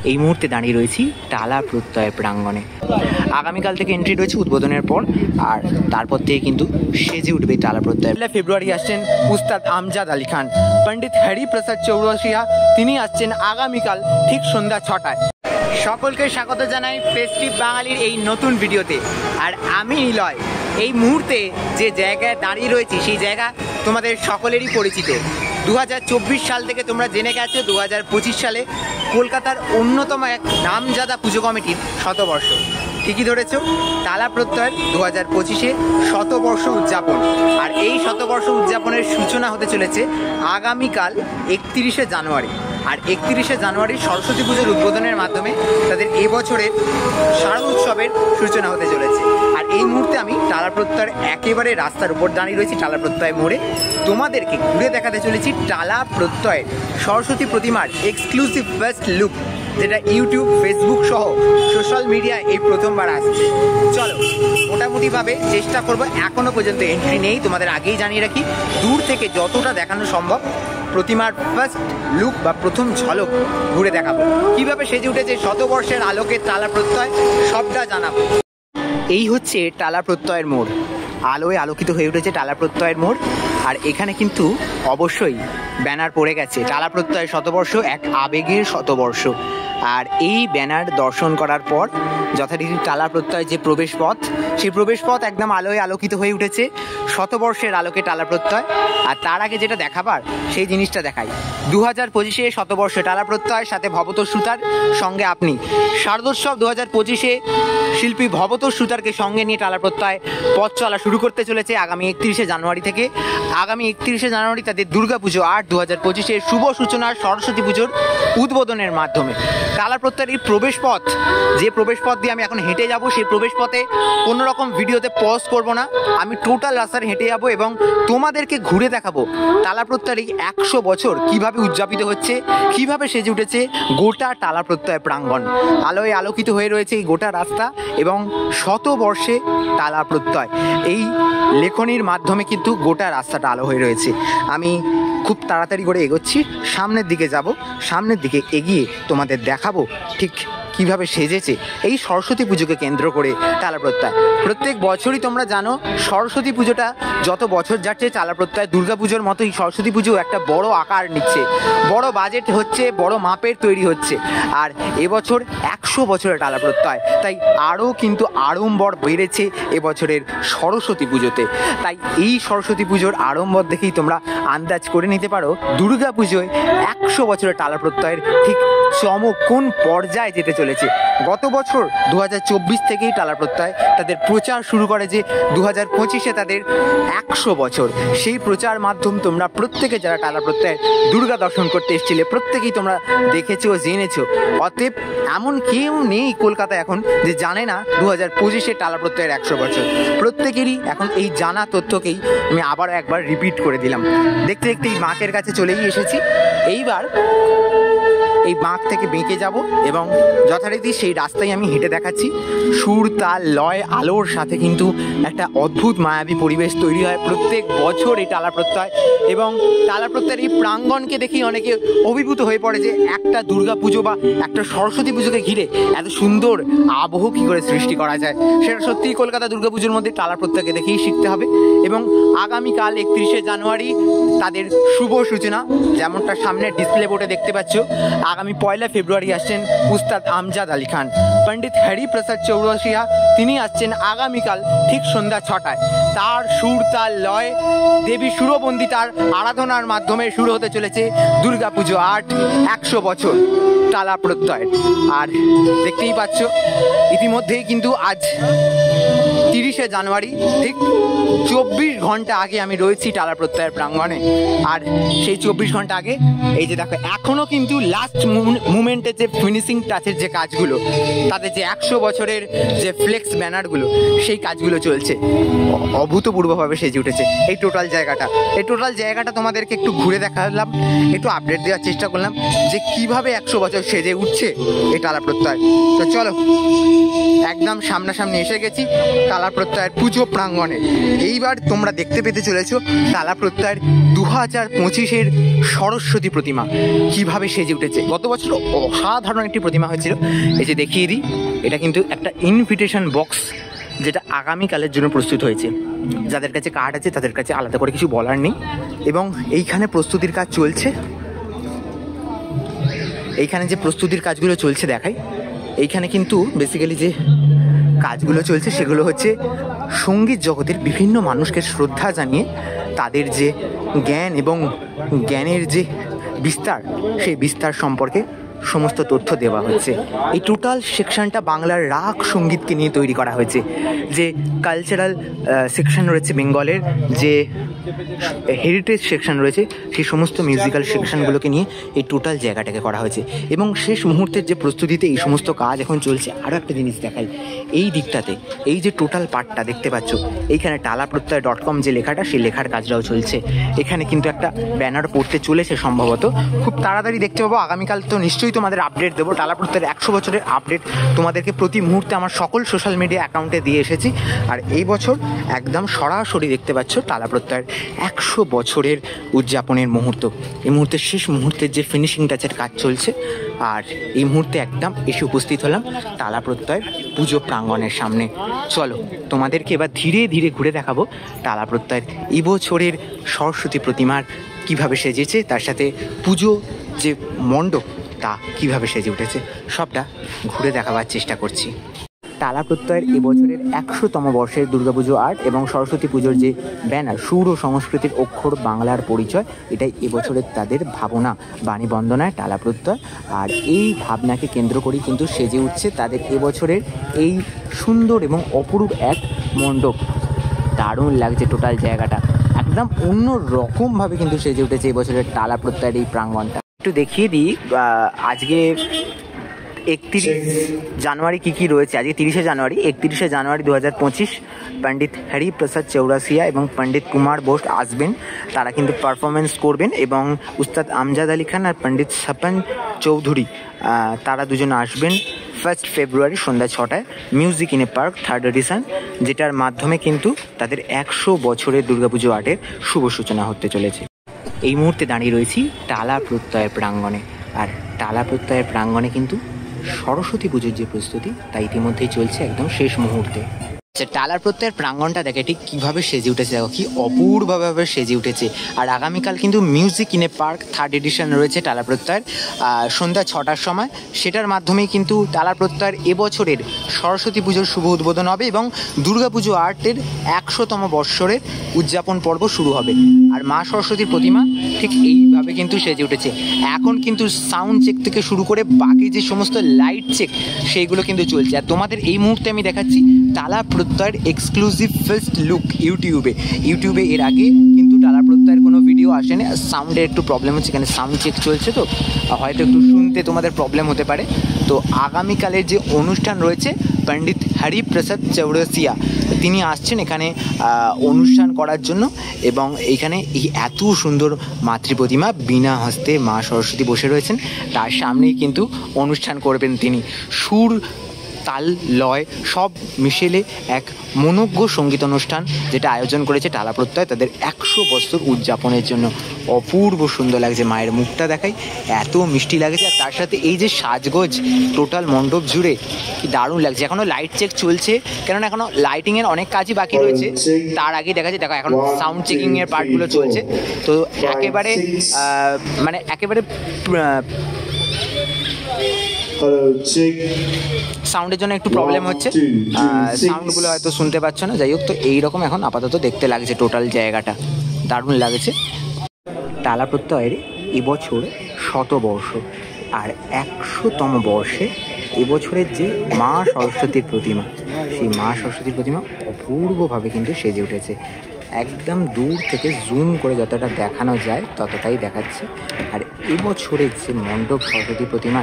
এই মুহূর্তে দাঁড়িয়ে রয়েছি টালা প্রত্যয় প্রাঙ্গণে। আগামীকাল থেকে এন্ট্রি রয়েছে উদ্বোধনের পর, আর তারপর থেকে কিন্তু সেজে উঠবে টালা প্রত্যয়। ফেব্রুয়ারি আসছেন উস্তাদ আমজাদ আলী খান, পণ্ডিত হরিপ্রসাদ চৌরসিয়া, তিনি আসছেন আগামীকাল ঠিক সন্ধ্যা 6টায়। সকলকে স্বাগত জানাই ফেস্টিভ বাঙালির এই নতুন ভিডিওতে। আর আমি নিলয় এই মুহূর্তে যে জায়গায় দাঁড়িয়ে রয়েছি সেই জায়গা তোমাদের সকলেরই পরিচিত। 2024 সাল থেকে তোমরা জেনে গেছো 2025 সালে কলকাতার অন্যতম এক নামজাদা পুজো কমিটির শতবর্ষ। ঠিকই ধরেছ, টালা প্রত্যয়ের 2025-এ শতবর্ষ উদযাপন। আর এই শতবর্ষ উদযাপনের সূচনা হতে চলেছে আগামীকাল 31শে জানুয়ারি। আর 31শে জানুয়ারি সরস্বতী পুজোর উদ্বোধনের মাধ্যমে তাদের এবছরের শারদ উৎসবের সূচনা হতে চলেছে। আর এই মুহূর্তে আমি টালা প্রত্যয়ের একেবারে রাস্তার উপর দাঁড়িয়ে রয়েছি, টালা প্রত্যয় মোড়ে। তোমাদেরকে ঘুরে দেখাতে চলেছি টালা প্রত্যয়ের সরস্বতী প্রতিমার এক্সক্লুসিভ ফার্স্ট লুক, যেটা ইউটিউব, ফেসবুক সহ সোশ্যাল মিডিয়ায় এই প্রথমবার আসছে। চলো, মোটামুটিভাবে চেষ্টা করব। এখনো পর্যন্ত এন্ট্রি নেই, তোমাদের আগেই জানিয়ে রাখি। দূর থেকে যতটা দেখানো সম্ভব প্রতিমার ফার্স্ট লুক বা প্রথম ঝলক ঘুরে দেখাবো। কিভাবে সেজে উঠেছে শতবর্ষের আলোকে টালা প্রত্যয়, সবটা জানাবো। এই হচ্ছে টালা প্রত্যয়ের মোড়, আলোয় আলোকিত হয়ে উঠেছে টালা প্রত্যয়ের মোড়। আর এখানে কিন্তু অবশ্যই ব্যানার পড়ে গেছে, টালা প্রত্যয় শতবর্ষ, এক আবেগের শতবর্ষ। আর এই ব্যানার দর্শন করার পর যথারীতি টালা প্রত্যয় যে প্রবেশ পথ, সেই প্রবেশ পথ একদম আলোয় আলোকিত হয়ে উঠেছে শতবর্ষের আলোকে টালা প্রত্যয়। আর তার আগে যেটা দেখাবার সেই জিনিসটা দেখাই। 2025-এ শতবর্ষ টালা প্রত্যয়, সাথে ভবতোষ সুতার সঙ্গে আপনি। শারদোৎসব 2025-এ শিল্পী ভবতোষ সুতারকে সঙ্গে নিয়ে টালা প্রত্যয় পথ চলা শুরু করতে চলেছে আগামী 31শে জানুয়ারি থেকে। আগামী 31শে জানুয়ারি তাদের দুর্গাপুজো 8 2025-এর শুভ সূচনা সরস্বতী পুজোর উদ্বোধনের মাধ্যমে। টালা প্রত্যয়ের এই প্রবেশ পথ, যে প্রবেশ পথ দিয়ে আমি এখন হেঁটে যাব, সেই প্রবেশ পথে কোনো রকম ভিডিওতে পজ করব না, আমি টোটাল রাস্তায় হেঁটে যাব এবং তোমাদেরকে ঘুরে দেখাবো টালা প্রত্যয়ের এই 100 বছর কিভাবে উদযাপিত হচ্ছে, কিভাবে সেজে উঠেছে গোটা টালা প্রত্যয় প্রাঙ্গণ। আলোয় আলোকিত হয়ে রয়েছে এই গোটা রাস্তা এবং শতবর্ষে টালা প্রত্যয়, এই লেখনির মাধ্যমে কিন্তু গোটা রাস্তাটা আলো হয়ে রয়েছে। আমি খুব তাড়াতাড়ি করে এগোচ্ছি, সামনের দিকে যাব। সামনের দিকে এগিয়ে তোমাদের দেখাবো ঠিক কিভাবে সেজেছে এই সরস্বতী পুজোকে কেন্দ্র করে টালা প্রত্যয়। প্রত্যেক বছরই তোমরা জানো সরস্বতী পুজোটা যত বছর যাচ্ছে টালা প্রত্যয় দুর্গা পুজোর মতোই সরস্বতী পুজো একটা বড় আকার নিচ্ছে, বড় বাজেট হচ্ছে, বড় মাপের তৈরি হচ্ছে। আর এবছর 100 বছরের টালা প্রত্যয়, তাই আরও কিন্তু আড়ম্বর বেড়েছে এবছরের সরস্বতী পুজোতে। তাই এই সরস্বতী পুজোর আড়ম্বর দেখেই তোমরা আন্দাজ করে নিতে পারো দুর্গা পুজোয় 100 বছরের টালা প্রত্যয়ের ঠিক চমক কোন পর্যায়ে যেতে চলেছে। গত বছর 2024 থেকেই টালা প্রত্যয় তাদের প্রচার শুরু করে যে 2025-এ তাদের 100 বছর। সেই প্রচার মাধ্যম তোমরা প্রত্যেকে যারা টালা প্রত্যয় দুর্গা দর্শন করতে এসেছিলে প্রত্যেকেই তোমরা দেখেছো, জেনেছো। অতএব এমন কেউ নেই কলকাতায় এখন যে জানে না 2025-এ টালা প্রত্যয়ের 100 বছর। প্রত্যেকেরই এখন এই জানা তথ্যকেই আমি আবার একবার রিপিট করে দিলাম। দেখতে দেখতে এই মাকের কাছে চলেই এসেছি। এইবার এই বাঁক থেকে বেঁকে যাব এবং যথারীতি সেই রাস্তায় আমি হেঁটে দেখাচ্ছি। সুর, তাল, লয়, আলোর সাথে কিন্তু একটা অদ্ভুত মায়াবী পরিবেশ তৈরি হয় প্রত্যেক বছর এই টালা প্রত্যয়। এবং টালা প্রত্যয়ের এই প্রাঙ্গণকে দেখেই অনেকে অভিভূত হয়ে পড়ে যে একটা দুর্গা পুজো বা একটা সরস্বতী পুজোকে ঘিরে এত সুন্দর আবহ কী করে সৃষ্টি করা যায়। সেটা সত্যিই কলকাতা দুর্গা পুজোর মধ্যে টালা প্রত্যয়কে দেখেই শিখতে হবে। এবং আগামীকাল 31শে জানুয়ারি তাদের শুভ সূচনা, যেমনটা সামনের ডিসপ্লে বোর্ডে দেখতে পাচ্ছ। আগামী 1 ফেব্রুয়ারি আসছেন উস্তাদ আমজাদ আলী খান, পণ্ডিত হরিপ্রসাদ চৌরসিয়া, তিনি আসছেন আগামীকাল ঠিক সন্ধ্যা 6টায়। তার সুর, তাল, লয়, দেবী সুরবন্দিতার আরাধনার মাধ্যমে শুরু হতে চলেছে দুর্গাপুজো 8 100 বছর টালা প্রত্যয়। আর দেখতেই পাচ্ছ ইতিমধ্যেই কিন্তু আজ 30শে জানুয়ারি, ঠিক 24 ঘন্টা আগে আমি রয়েছি টালা প্রত্যয়ের প্রাঙ্গণে। আর সেই 24 ঘন্টা আগে এই যে দেখো এখনও কিন্তু লাস্ট মুমেন্টের যে ফিনিশিং টাচের যে কাজগুলো, তাদের যে 100 বছরের যে ফ্লেক্স ব্যানারগুলো, সেই কাজগুলো চলছে। অভূতপূর্বভাবে সেজে উঠেছে এই টোটাল জায়গাটা। এই টোটাল জায়গাটা তোমাদেরকে একটু ঘুরে দেখালাম, একটু আপডেট দেওয়ার চেষ্টা করলাম যে কিভাবে 100 বছর সেজে উঠছে এই টালা প্রত্যয়। তো চলো, একদম সামনাসামনি এসে গেছি টালা প্রত্যয়ের পুজো প্রাঙ্গণে। এইবার তোমরা দেখতে পেতে চলেছো টালা প্রত্যয়ের 2025-এর সরস্বতী প্রতিমা কিভাবে সেজে উঠেছে। গত বছর অসাধারণ একটি প্রতিমা হয়েছিল, এই যে দেখিয়ে দিই, এটা কিন্তু একটা ইনভিটেশন বক্স যেটা আগামীকালের জন্য প্রস্তুত হয়েছে। যাদের কাছে কার্ড আছে তাদের কাছে আলাদা করে কিছু বলার নেই। এবং এইখানে প্রস্তুতির কাজ চলছে, এইখানে যে প্রস্তুতির কাজগুলো চলছে দেখাই। এইখানে কিন্তু বেসিক্যালি যে কাজগুলো চলছে সেগুলো হচ্ছে সঙ্গীত জগতের বিভিন্ন মানুষকে শ্রদ্ধা জানিয়ে তাদের যে জ্ঞান এবং জ্ঞানের যে বিস্তার, সেই বিস্তার সম্পর্কে সমস্ত তথ্য দেওয়া হচ্ছে। এই টোটাল সেকশনটা বাংলার রাগ সঙ্গীতকে নিয়ে তৈরি করা হয়েছে। যে কালচারাল সেকশন রয়েছে বেঙ্গলের, যে হেরিটেজ সেকশন রয়েছে, সেই সমস্ত মিউজিক্যাল সেকশনগুলোকে নিয়ে এই টোটাল জায়গাটাকে করা হয়েছে। এবং শেষ মুহূর্তের যে প্রস্তুতিতে এই সমস্ত কাজ এখন চলছে। আরও একটা জিনিস দেখাই, এই দিকটাতে এই যে টোটাল পার্টটা দেখতে পাচ্ছ, এইখানে টালাপ্রত্যয়.com যে লেখাটা, সেই লেখার কাজটাও চলছে। এখানে কিন্তু একটা ব্যানার পড়তে চলেছে, সম্ভবত খুব তাড়াতাড়ি দেখতে পাবো। আগামীকাল তো নিশ্চয়ই তোমাদের আপডেট দেবো। টালাপ্রত্যয়ের 100 বছরের আপডেট তোমাদেরকে প্রতি মুহূর্তে আমার সকল সোশ্যাল মিডিয়া অ্যাকাউন্টে দিয়ে এসেছি। আর এই বছর একদম সরাসরি দেখতে পাচ্ছ টালাপ্রত্যয়ের 100 বছরের উদযাপনের মুহূর্ত। এই মুহূর্তে শেষ মুহূর্তের যে ফিনিশিং টাচের কাজ চলছে। আর এই মুহূর্তে একদম এসে উপস্থিত হলাম টালাপ্রত্যয়ের পুজো প্রাঙ্গণের সামনে। চলো তোমাদেরকে এবার ধীরে ধীরে ঘুরে দেখাবো টালাপ্রত্যয়ের এবছরের সরস্বতী প্রতিমার কিভাবে সেজেছে, তার সাথে পুজো যে মণ্ডপ তা কিভাবে সেজে উঠেছে, সবটা ঘুরে দেখাবার চেষ্টা করছি। টালাপ্রত্যয়ের এবছরের 100তম বর্ষের দুর্গাপুজো আর্ট এবং সরস্বতী পুজোর যে ব্যানার, সুর ও সংস্কৃতির অক্ষর বাংলার পরিচয়, এটাই এবছরের তাদের ভাবনা, বাণী বন্দনায় টালাপ্রত্যয়। আর এই ভাবনাকে কেন্দ্র করেই কিন্তু সেজে উঠছে তাদের এবছরের এই সুন্দর এবং অপরূপ এক মণ্ডপ। দারুণ লাগছে টোটাল জায়গাটা, একদম অন্য রকমভাবে কিন্তু সেজে উঠেছে এবছরের টালাপ্রত্যয়ের এই প্রাঙ্গণটা। একটু দেখিয়ে দিই আজকে 31 জানুয়ারি কী রয়েছে। আজকে 30শে জানুয়ারি। 31শে জানুয়ারি 2025 পণ্ডিত হরিপ্রসাদ চৌরাসিয়া এবং পণ্ডিত কুমার বোস আসবেন। তারা কিন্তু পারফরমেন্স করবেন। এবং উস্তাদ আমজাদ আলী খান আর পণ্ডিত স্বপন চৌধুরী তারা দুজন আসবেন 1 ফেব্রুয়ারি সন্ধ্যা 6টায় music in a park 3rd edition, যেটার মাধ্যমে কিন্তু তাদের 100 বছরের দুর্গাপুজো আর্টের শুভ সূচনা হতে চলেছে। এই মুহূর্তে দাঁড়িয়ে রয়েছি টালাপ্রত্যয়ের প্রাঙ্গণে। আর টালাপ্রত্যয়ের প্রাঙ্গণে কিন্তু সরস্বতী পুজোর যে প্রস্তুতি তা ইতিমধ্যেই চলছে একদম শেষ মুহূর্তে। টালাপ্রত্যয়ের প্রাঙ্গণটা দেখে ঠিক কীভাবে সেজে উঠেছে, দেখো কি অপূর্বভাবে সেজে উঠেছে। আর আগামীকাল কিন্তু music in a park 3rd edition রয়েছে টালাপ্রত্যয়ের সন্ধ্যা 6টার সময়। সেটার মাধ্যমেই কিন্তু টালাপ্রত্যয়ের এবছরের সরস্বতী পুজোর শুভ উদ্বোধন হবে এবং দুর্গাপুজো আর্টের 100তম বৎসরের উদযাপন পর্ব শুরু হবে। আর মা সরস্বতীর প্রতিমা ঠিক এইভাবে কিন্তু সেজে উঠেছে। এখন কিন্তু সাউন্ড চেক থেকে শুরু করে বাকি যে সমস্ত লাইট চেক সেইগুলো কিন্তু চলছে। আর তোমাদের এই মুহূর্তে আমি দেখাচ্ছি টালাপ্রত্যয়ের এক্সক্লুসিভ ফার্স্ট লুক ইউটিউবে। এর আগে কিন্তু টালাপ্রত্যয়ের কোনো ভিডিও আসেনি। সাউন্ডের একটু প্রবলেম হচ্ছে, এখানে সাউন্ড চেক চলছে, তো হয়তো একটু শুনতে তোমাদের প্রবলেম হতে পারে। তো আগামীকালের যে অনুষ্ঠান রয়েছে, পণ্ডিত হরিপ্রসাদ চৌরাসিয়া তিনি আসছেন এখানে অনুষ্ঠান করার জন্য। এবং এইখানে এই এত সুন্দর মাতৃপ্রতিমা বিনা হস্তে মা সরস্বতী বসে রয়েছেন, তার সামনেই কিন্তু অনুষ্ঠান করবেন তিনি। সুর, তাল, লয় সব মিশেলে এক মনোজ্ঞ সঙ্গীত অনুষ্ঠান যেটা আয়োজন করেছে টালাপ্রত্যয় তাদের 100 বছর উদযাপনের জন্য। অপূর্ব সুন্দর লাগছে, মায়ের মুখটা দেখাই, এত মিষ্টি লাগছে। আর তার সাথে এই যে সাজগোজ টোটাল মণ্ডপ জুড়ে কি দারুণ লাগছে। এখনও লাইট চেক চলছে, কেননা এখনও লাইটিংয়ের অনেক কাজই বাকি রয়েছে। তার আগে দেখা যায়, দেখো এখন সাউন্ড চেকিংয়ের পার্টগুলো চলছে। তো একেবারে একেবারে সাউন্ডের জন্য একটু প্রবলেম হচ্ছে, সাউন্ডগুলো হয়তো শুনতে পাচ্ছ না। যাই হোক, তো এইরকম এখন আপাতত দেখতে লাগছে টোটাল জায়গাটা, দারুণ লাগছে। টালাপ্রত্যয়ের এবছর 100 বর্ষ, আর 100তম বর্ষে এবছরের যে মা সরস্বতীর প্রতিমা, সেই মা সরস্বতীর প্রতিমা অপূর্বভাবে কিন্তু সেজে উঠেছে। একদম দূর থেকে জুম করে যতটা দেখানো যায় ততটাই দেখাচ্ছে। আর এবছরের যে মণ্ডপ সরস্বতী প্রতিমা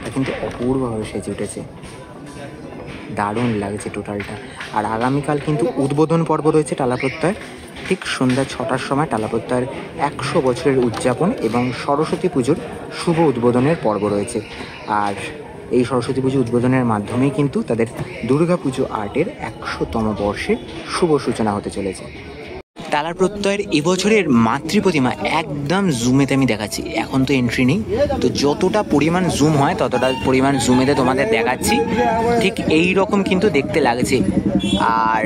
তা কিন্তু অপূর্বভাবে সেজে উঠেছে, দারুণ লাগছে টোটালটা। আর আগামীকাল কিন্তু উদ্বোধন পর্ব রয়েছে টালাপ্রত্যয়, ঠিক সন্ধ্যা 6টার সময় টালাপ্রত্যয়ের 100 বছরের উদযাপন এবং সরস্বতী পুজোর শুভ উদ্বোধনের পর্ব রয়েছে। আর এই সরস্বতী পুজো উদ্বোধনের মাধ্যমেই কিন্তু তাদের দুর্গা পুজো আর্টের 100তম বর্ষের শুভ সূচনা হতে চলেছে। টালার প্রত্যয়ের এবছরের মাতৃ প্রতিমা একদম জুমেতে আমি দেখাচ্ছি, এখন তো এন্ট্রি নেই, তো যতটা পরিমাণ জুম হয় ততটা পরিমাণ জুমেতে তোমাদের দেখাচ্ছি। ঠিক এই রকম কিন্তু দেখতে লাগছে। আর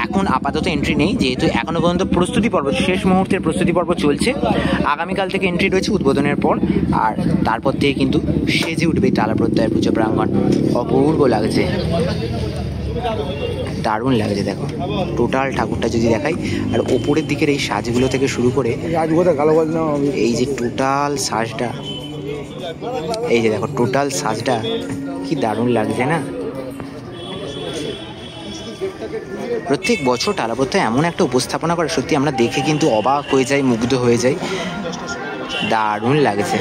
এখন আপাতত এন্ট্রি নেই, যেহেতু এখনো পর্যন্ত প্রস্তুতি পর্ব, শেষ মুহূর্তের প্রস্তুতি পর্ব চলছে। আগামীকাল থেকে এন্ট্রি রয়েছে উদ্বোধনের পর, আর তারপর থেকে কিন্তু সেজে উঠবে টালা প্রত্যয়ের পুজো প্রাঙ্গণ। অপূর্ব লাগছে, দারুণ লাগছে। দেখো টোটাল ঠাকুরটা যদি দেখাই, আর ওপরের দিকের এই সাজগুলো থেকে শুরু করে এই যে টোটাল সাজটা, এই যে দেখো টোটাল সাজটা কি দারুণ লাগছে না। প্রত্যেক বছর টালা প্রত্যয় এমন একটা উপস্থাপনা করে, সত্যি আমরা দেখে কিন্তু অবাক হয়ে যাই, মুগ্ধ হয়ে যাই, দারুণ লাগছে।